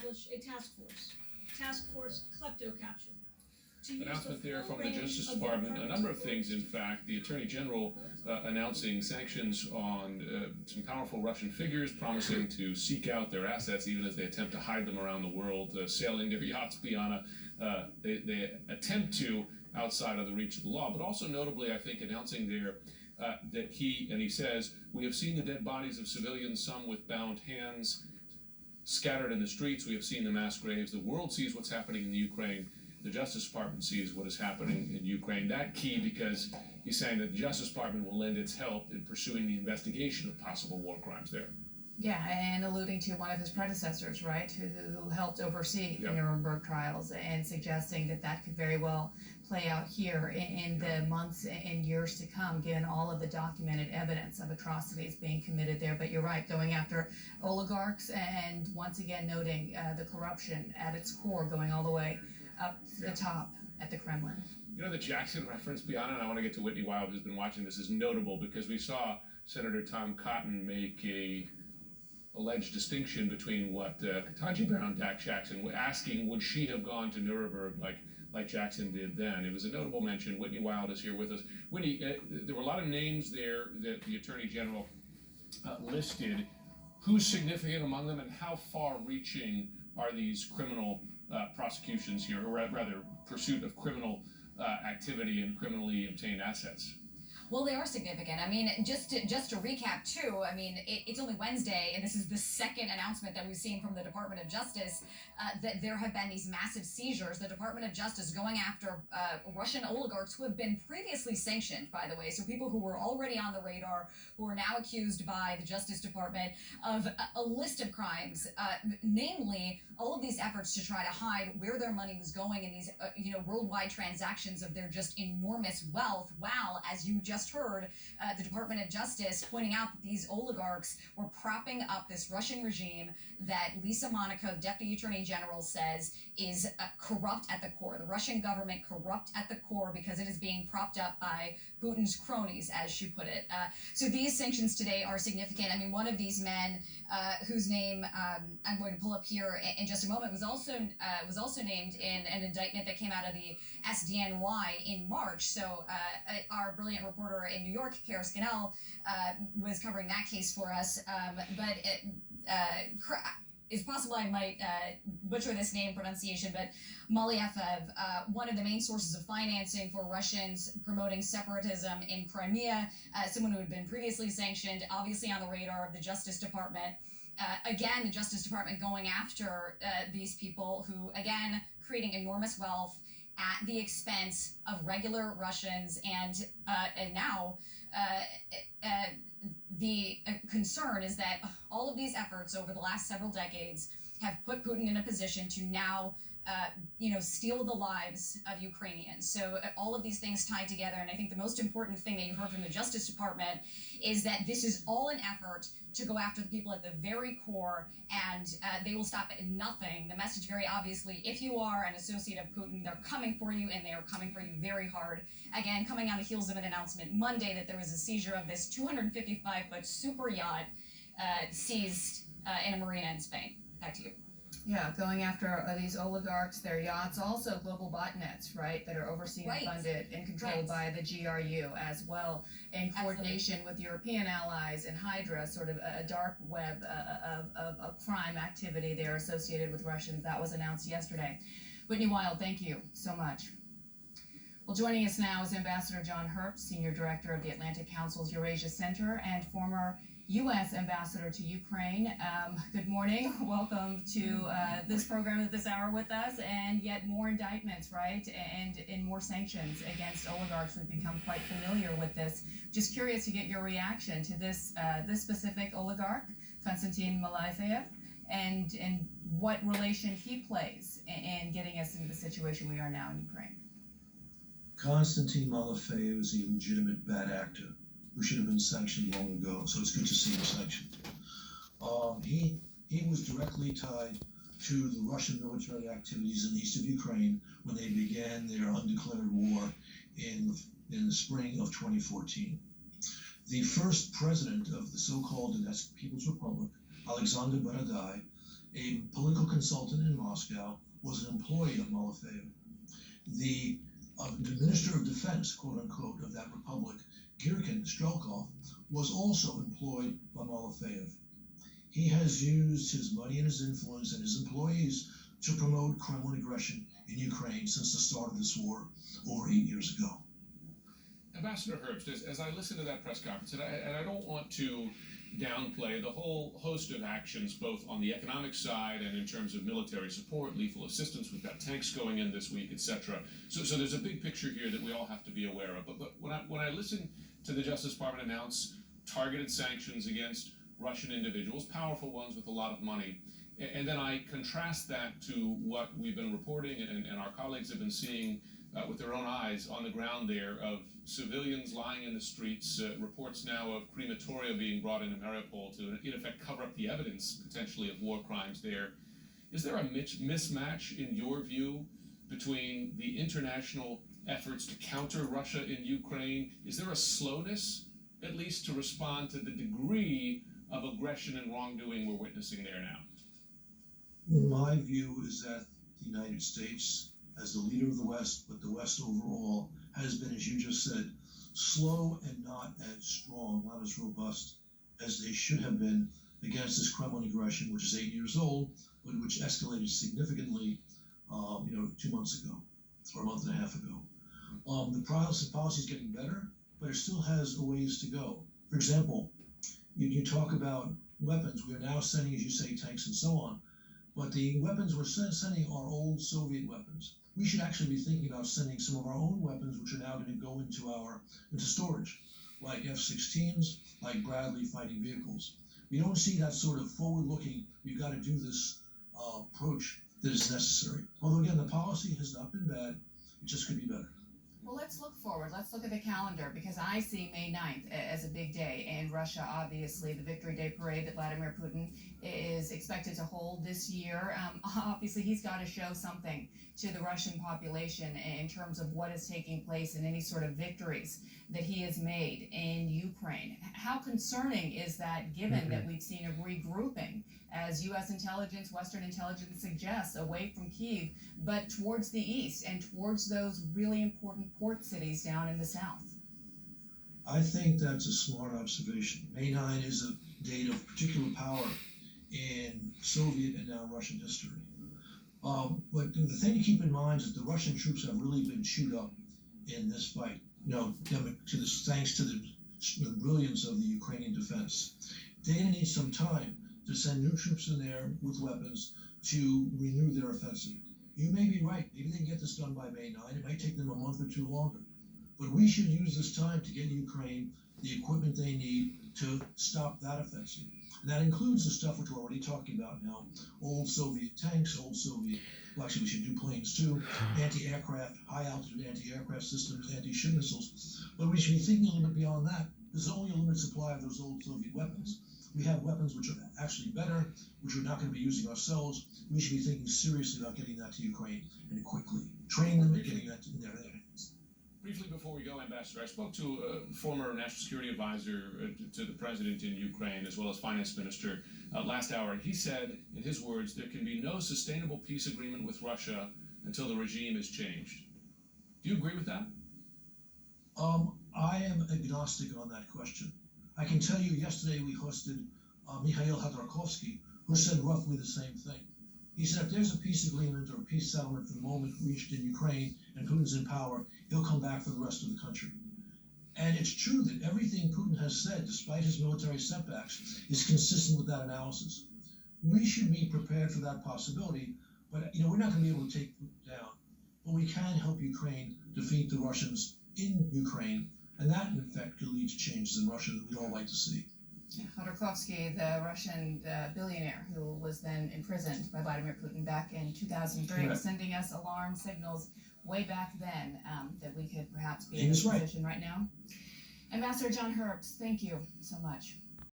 establish a task force klepto capture. Announcement there from the Justice Department. A number of things, in fact. The Attorney General announcing sanctions on some powerful Russian figures, promising to seek out their assets even as they attempt to hide them around the world, sailing their yachts beyond they attempt to outside of the reach of the law. But also notably, I think, announcing there that he says, "We have seen the dead bodies of civilians, some with bound hands, scattered in the streets. We have seen the mass graves. The world sees what's happening in the Ukraine. The Justice Department sees what is happening in Ukraine." That key because he's saying that the Justice Department will lend its help in pursuing the investigation of possible war crimes there. Yeah, and alluding to one of his predecessors, right, who helped oversee the Nuremberg trials, and suggesting that that could very well play out here in the months and years to come, given all of the documented evidence of atrocities being committed there. But you're right, going after oligarchs, and once again noting the corruption at its core, going all the way up to the top at the Kremlin. You know, the Jackson reference beyond, and I want to get to Whitney Wild, who's been watching this, is notable because we saw Senator Tom Cotton make a alleged distinction between what Ketanji Brown Jackson, asking would she have gone to Nuremberg like Jackson did then. It was a notable mention. Whitney Wild is here with us. Whitney, there were a lot of names there that the Attorney General listed. Who's significant among them, and how far-reaching are these criminal prosecutions here, or rather pursuit of criminal activity and criminally obtained assets? Well, they are significant. I mean, just to recap too, I mean, it's only Wednesday, and this is the second announcement that we've seen from the Department of Justice that there have been these massive seizures. The Department of Justice going after Russian oligarchs who have been previously sanctioned, by the way, so people who were already on the radar, who are now accused by the Justice Department of a list of crimes, namely all of these efforts to try to hide where their money was going in these worldwide transactions of their just enormous wealth, while, as you just heard, the Department of Justice pointing out that these oligarchs were propping up this Russian regime that Lisa Monaco, Deputy Attorney General, says is corrupt at the core. The Russian government corrupt at the core because it is being propped up by Putin's cronies, as she put it. So these sanctions today are significant. I mean, one of these men, whose name I'm going to pull up here in just a moment, was also named in an indictment that came out of the SDNY in March. So our brilliant reporter in New York, Kara Scannell, was covering that case for us. But it's possible I might butcher this name pronunciation, but Malyev, one of the main sources of financing for Russians promoting separatism in Crimea, someone who had been previously sanctioned, obviously on the radar of the Justice Department. Again, the Justice Department going after these people who, again, creating enormous wealth at the expense of regular Russians, and now the concern is that all of these efforts over the last several decades have put Putin in a position to now steal the lives of Ukrainians. So all of these things tied together, and I think the most important thing that you heard from the Justice Department is that this is all an effort to go after the people at the very core, and they will stop at nothing. The message very obviously, if you are an associate of Putin, they're coming for you, and they are coming for you very hard. Again, coming on the heels of an announcement Monday that there was a seizure of this 255-foot super yacht seized in a marina in Spain. Back to you. Yeah, going after these oligarchs, their yachts, also global botnets, right, that are overseen, funded, and controlled by the GRU as well, in coordination with European allies and Hydra, sort of a dark web of crime activity there associated with Russians. That was announced yesterday. Whitney Wild, thank you so much. Well, joining us now is Ambassador John Herbst, Senior Director of the Atlantic Council's Eurasia Center and former U.S. Ambassador to Ukraine. Good morning. Welcome to this program at this hour with us, and yet more indictments, right, and more sanctions against oligarchs. We've become quite familiar with this. Just curious to get your reaction to this specific oligarch, Konstantin Malyev, and what relation he plays in getting us into the situation we are now in Ukraine. Konstantin Malyev is a legitimate bad actor who should have been sanctioned long ago, so it's good to see him sanctioned. He was directly tied to the Russian military activities in the east of Ukraine when they began their undeclared war in the spring of 2014. The first president of the so-called Donetsk People's Republic, Alexander Borodai, a political consultant in Moscow, was an employee of Malafeyev. The Minister of Defense, quote unquote, of that republic, Girkin Strelkov, was also employed by Malafeyev. He has used his money and his influence and his employees to promote Kremlin aggression in Ukraine since the start of this war over 8 years ago. Ambassador Herbst, as I listen to that press conference, and I don't want to downplay the whole host of actions, both on the economic side and in terms of military support, lethal assistance. We've got tanks going in this week, etc. So there's a big picture here that we all have to be aware of. But when I listen to the Justice Department announce targeted sanctions against Russian individuals, powerful ones with a lot of money, and then I contrast that to what we've been reporting and our colleagues have been seeing with their own eyes on the ground there of civilians lying in the streets, reports now of crematoria being brought into Mariupol to, in effect, cover up the evidence, potentially, of war crimes there. Is there a mismatch, in your view, between the international efforts to counter Russia in Ukraine? Is there a slowness, at least, to respond to the degree of aggression and wrongdoing we're witnessing there now? My view is that the United States, as the leader of the West, but the West overall, has been, as you just said, slow and not as strong, not as robust as they should have been against this Kremlin aggression, which is 8 years old, but which escalated significantly, 2 months ago, or a month and a half ago. The policy is getting better, but it still has a ways to go. For example, you talk about weapons. We are now sending, as you say, tanks and so on, but the weapons we're sending are old Soviet weapons. We should actually be thinking about sending some of our own weapons, which are now going to go into storage, like F-16s, like Bradley fighting vehicles. We don't see that sort of forward-looking, we've got to do this approach that is necessary. Although, again, the policy has not been bad, it just could be better. Well, let's look forward. Let's look at the calendar, because I see May 9th as a big day in Russia. Obviously, the Victory Day parade that Vladimir Putin is expected to hold this year. Obviously, he's got to show something to the Russian population in terms of what is taking place and any sort of victories that he has made in Ukraine. How concerning is that, given that we've seen a regrouping, as U.S. intelligence, Western intelligence suggests, away from Kyiv, but towards the east and towards those really important port cities down in the south? I think that's a smart observation. May 9 is a date of particular power in Soviet and now Russian history. But the thing to keep in mind is that the Russian troops have really been chewed up in this fight. Thanks to the brilliance of the Ukrainian defense. They're going to need some time to send new troops in there with weapons to renew their offensive. You may be right. Maybe they can get this done by May 9. It might take them a month or two longer. But we should use this time to get Ukraine the equipment they need to stop that offensive. And that includes the stuff which we're already talking about now. Old Soviet tanks, well, actually we should do planes too, anti-aircraft, high-altitude anti-aircraft systems, anti-ship missiles. But we should be thinking a little bit beyond that. There's only a limited supply of those old Soviet weapons. We have weapons which are actually better, which we're not going to be using ourselves. We should be thinking seriously about getting that to Ukraine and quickly. Train them and getting that in their hands. Briefly before we go, Ambassador, I spoke to a former national security advisor to the president in Ukraine, as well as finance minister, last hour. And he said, in his words, there can be no sustainable peace agreement with Russia until the regime is changed. Do you agree with that? I am agnostic on that question. I can tell you yesterday we hosted Mikhail Khodorkovsky, who said roughly the same thing. He said if there's a peace agreement or a peace settlement for the moment reached in Ukraine and Putin's in power, he'll come back for the rest of the country. And it's true that everything Putin has said, despite his military setbacks, is consistent with that analysis. We should be prepared for that possibility, but we're not going to be able to take Putin down. But we can help Ukraine defeat the Russians in Ukraine, and that, in fact, could lead to changes in Russia that we'd all like to see. Khodorkovsky, the Russian billionaire who was then imprisoned by Vladimir Putin back in 2003, was sending us alarm signals way back then that we could perhaps be in this position right now. Ambassador John Herbst, thank you so much.